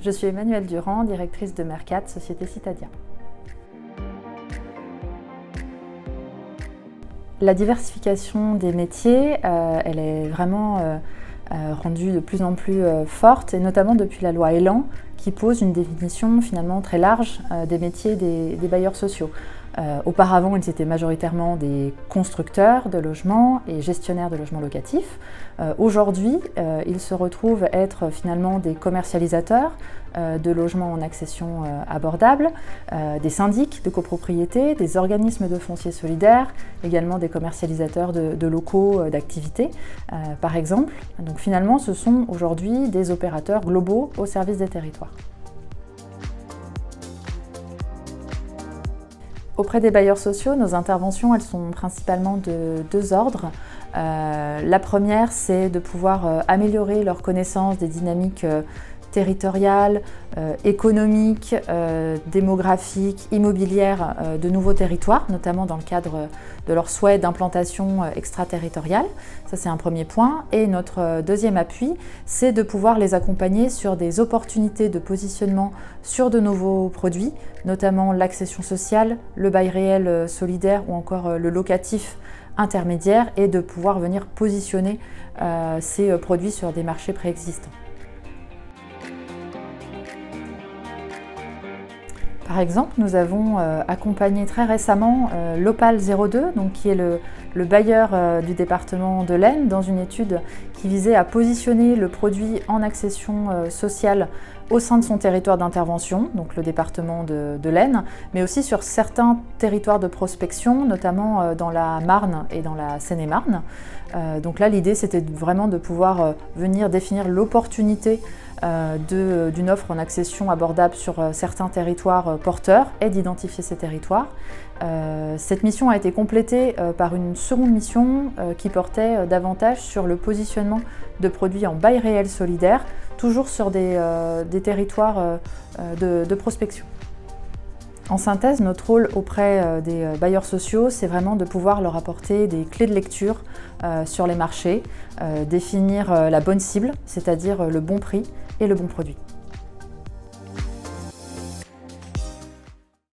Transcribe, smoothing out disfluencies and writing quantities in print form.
Je suis Emmanuelle Durand, directrice de Mercat, société Citadia. La diversification des métiers, elle est vraiment rendue de plus en plus forte, et notamment depuis la loi Elan, qui pose une définition finalement très large des métiers des bailleurs sociaux. Auparavant, ils étaient majoritairement des constructeurs de logements et gestionnaires de logements locatifs. Aujourd'hui, ils se retrouvent être finalement des commercialisateurs de logements en accession abordable, des syndics de copropriété, des organismes de foncier solidaire, également des commercialisateurs de locaux d'activité, par exemple. Donc finalement, ce sont aujourd'hui des opérateurs globaux au service des territoires. Auprès des bailleurs sociaux, nos interventions elles sont principalement de deux ordres. La première, c'est de pouvoir améliorer leur connaissance des dynamiques territoriales, économiques, démographiques, immobilières de nouveaux territoires, notamment dans le cadre de leur souhait d'implantation extraterritoriale. Ça, c'est un premier point. Et notre deuxième appui, c'est de pouvoir les accompagner sur des opportunités de positionnement sur de nouveaux produits, notamment l'accession sociale, le bail réel solidaire ou encore le locatif intermédiaire, et de pouvoir venir positionner ces produits sur des marchés préexistants. Par exemple, nous avons accompagné très récemment l'Opale 02, donc qui est le bailleur du département de l'Aisne, dans une étude qui visait à positionner le produit en accession sociale au sein de son territoire d'intervention, donc le département de l'Aisne, mais aussi sur certains territoires de prospection, notamment dans la Marne et dans la Seine-et-Marne. Donc là, l'idée, c'était vraiment de pouvoir venir définir l'opportunité d'une offre en accession abordable sur certains territoires porteurs et d'identifier ces territoires. Cette mission a été complétée par une seconde mission qui portait davantage sur le positionnement de produits en bail réel solidaire, toujours sur des territoires de prospection. En synthèse, notre rôle auprès des bailleurs sociaux, c'est vraiment de pouvoir leur apporter des clés de lecture sur les marchés, définir la bonne cible, c'est-à-dire le bon prix et le bon produit.